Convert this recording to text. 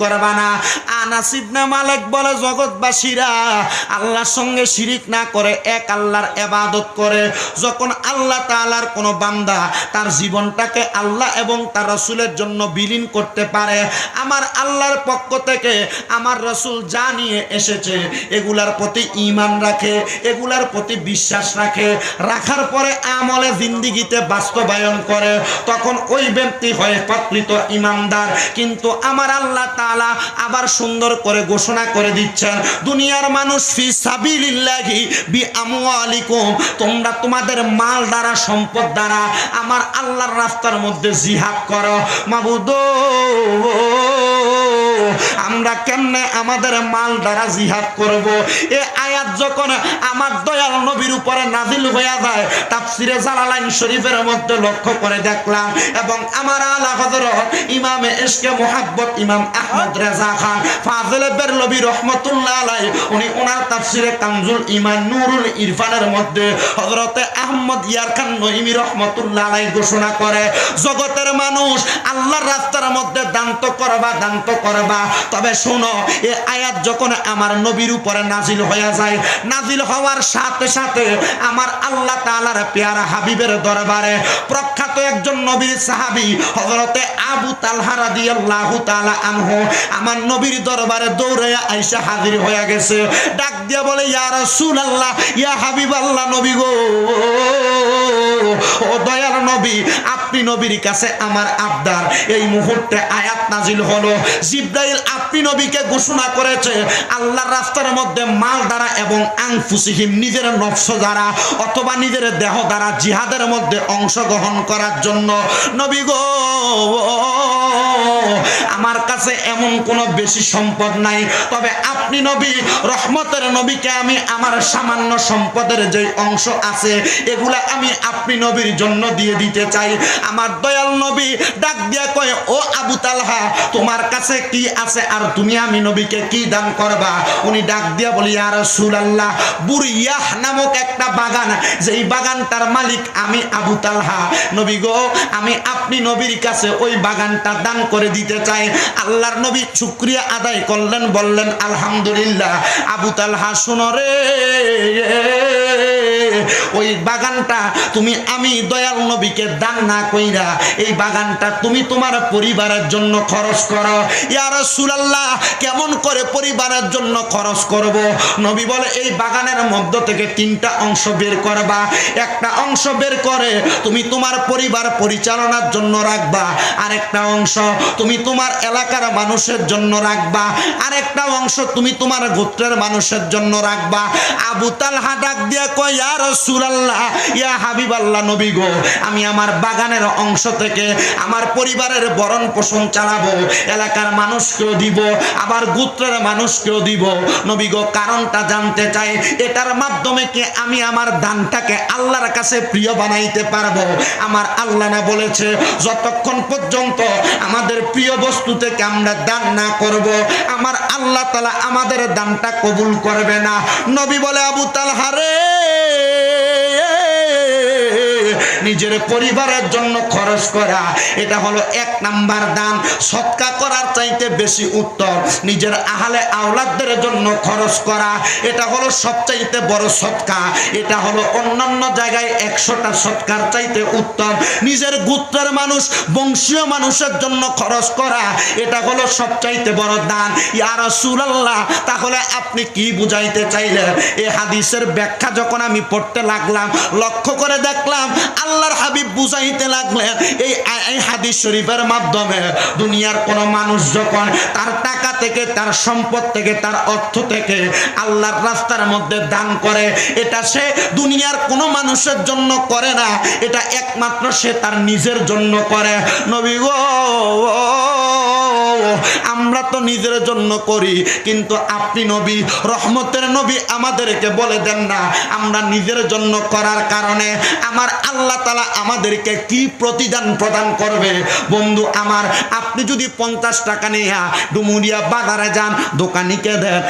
করবা না। আনাস ইবনে মালিক বলে, জগৎবাসীরা আল্লাহর সঙ্গে শিরিক না করে এক আল্লাহর ইবাদত করে, যখন আল্লাহ তাআলার কোনো বান্দা তার জীবনটাকে আল্লাহ এবং তার রাসূলের জন্য বিলীন করতে পারে, আমার আল্লাহর পক্ষ থেকে আমার রাসূল যা নিয়ে এসেছে এগুলার প্রতি ঈমান রাখে, এগুলার প্রতি বিশ্বাস রাখে, রাখার পরে আমলে জিন্দেগিতে বাস্তবায়ন করে, তখন ওই ব্যক্তি হয় প্রকৃত ঈমানদার। কিন্তু আমার আল্লাহ তাআলা আবার সুন্দর করে ঘোষণা করে দিচ্ছেন, দুনিয়ার মানুষ ফি সাবিলিল্লাহি বিআমওয়ালিকুম, তোমরা তোমাদের মাল দ্বারা সম্পদ দ্বারা আমার আল্লাহর রাস্তার মধ্যে জিহাদ করো। মাবুদ, আমরা কেমনে আমাদের মাল দ্বারা জিহাদ করব? এ আয়াত যখন আমার দয়াল নবীর উপরে নাজিল হয়ে যায়, তাফসিরে জালালাইন শরীফের মধ্যে লক্ষ্য করে দেখলাম, এবং আমার আলা হযরত ইমামে ইশকে মুহাব্বত ইমাম আহমদ রেজা খান ফাজিল বেরলভী রহমাতুল্লাহ আলাইহি, উনি ওনার তাফসিরে কানজুল ঈমান নূরুল ইরফানের মধ্যে হযরতে আহমদ ইয়ার খান নঈমি রহমাতুল্লাহ আলাইহি ঘোষণা করে, জগতের মানুষ আল্লাহর রাস্তার মধ্যে দান তো করবা, দান তো করবা, তবে শোনো, এই আয়াত যখন আমার নবীর উপরে নাজিল হয়ে যায়, নাজিল হওয়ার সাথে সাথে আমার আল্লাহ তাআলার পেয়ারা হাবিবের দরবারে প্রখ্যাত একজন নবীর সাহাবী হযরতে আবু তালহা রাদিয়াল্লাহু তাআলা আনহু আমার নবীর দরবারে দৌড়াইয়া আইসা হাজির হয়ে গেছে। ডাক দিয়া বলে, ইয়া রাসূলুল্লাহ, ইয়া হাবিবাল্লাহ, নবী গো, ও দয়ার নবী, আপনি নবীর কাছে আমার আবদার। এই মুহূর্তে আয়াত নাজিল হলো, জিবরাইল আপনি নবীকে ঘোষণা করেছে আল্লাহর রাস্তার মধ্যে মাল দ্বারা এবং আনফুসিহিম নিজের নফস দ্বারা অথবা নিজের দেহ দ্বারা জিহাদের মধ্যে অংশগ্রহণ করার জন্য। নবী গো, আমার কাছে এমন কোনো বেশি সম্পদ নাই, তবে আপনি নবী রহমতের নবীকে আমি আমার সামান্য সম্পদের যে অংশ আছে এগুলা আমি আপনি নবীর জন্য দিয়ে দিতে চাই। আমার দয়াল নবী ডাক দিয়া কয়, ও আবু তালহা, তোমার কাছে কি আছে আর তুমি আমি নবীকে কি দান করবা? উনি ডাক দিয়া বলি, ইয়া রাসূলুল্লাহ, বুরিয়াহ নামক একটা বাগান, যেই বাগানটার মালিক আমি আবু তালহা, নবী গো, আমি আপনি নবীর কাছে ওই বাগানটা দান করে দিতে চাই। আল্লাহর নবী শুকরিয়া আদায় করলেন, বললেন আলহামদুলিল্লাহ। আবু তালহা, শোনো রে, ওই বাগানটা তুমি আমি দয়াল নবীকে দান না কইরা এই বাগানটা তুমি তোমার পরিবারের জন্য খরচ করো। ইয়া রাসূলুল্লাহ, কেমন করে পরিবারের জন্য খরচ করব? নবী বলে, এই বাগানের মধ্য থেকে তিনটা অংশ বের করবা, একটা অংশ বের করে তুমি তোমার পরিবার পরিচালনার জন্য রাখবা, আরেকটা অংশ তুমি তোমার এলাকার মানুষের জন্য রাখবা, আরেকটা অংশ তুমি তোমার গোত্রের মানুষের জন্য রাখবা। আবু তালহা ডাক দিয়া কয়, ইয়া রাসূলুল্লাহ, ইয়া হাবিবাল্লাহ, নবী গো, আমি আমার বাগানের অংশ থেকে আমার পরিবারের ভরণ পোষণ চালাবো, এলাকার মানুষকেও দিব, আবার গোত্রের মানুষকেও দিব। নবী গো, কারণটা জানতে চাই, এটার মাধ্যমে কি আমি আমার দানটাকে আল্লাহর কাছে প্রিয় বানাইতে পারবো? আমার আল্লাহ না বলেছে, যতক্ষণ পর্যন্ত আমাদের প্রিয় বস্তু থেকে আমরা দান না করব, আমার আল্লাহ তাআলা আমাদের দানটা কবুল করবে না। নবী বলে, আবু তালহা রে, নিজের পরিবারের জন্য খরচ করা এটা হলো এক নাম্বার দান। সদকা করার চাইতে বেশি উত্তম নিজের আহলে আওলাদদের জন্য খরচ করা, এটা হলো সবচাইতে বড় সদকা। এটা হলো অন্যান্য জায়গায় 100টা সদকার চাইতে উত্তম। নিজের গোত্রের মানুষ, বংশীয় মানুষের জন্য খরচ করা, এটা হলো সবচাইতে বড় দান। ইয়া রাসূলুল্লাহ, তাহলে আপনি কি বুঝাইতে চাইলেন? এই হাদিসের ব্যাখ্যা যখন আমি পড়তে লাগলাম, লক্ষ্য করে দেখলাম আল্লাহর হাবিব বুঝাইতে লাগলেন এই হাদিস শরীফের মাধ্যমে, দুনিয়ার কোন মানুষ যখন তার টাকা থেকে, তার সম্পদ থেকে, তার অর্থ থেকে আল্লাহর রাস্তার মধ্যে দান করে, এটা সে দুনিয়ার কোন মানুষের জন্য করে না, এটা একমাত্র সে তার নিজের জন্য করে। নবী গো, আমরা তো নিজের জন্য করি, কিন্তু আপনি নবী, রহমতের নবী, আমাদেরকে বলে দেন না আমরা নিজের জন্য করার কারণে আমার আল্লাহ তাআলা আমাদেরকে কি প্রতিদান প্রদান করবে। বন্ধু আমার, আপনি যদি 50 টাকা নিয়ে ডুমুরিয়া বাজারে যান, দোকানিকে দেন,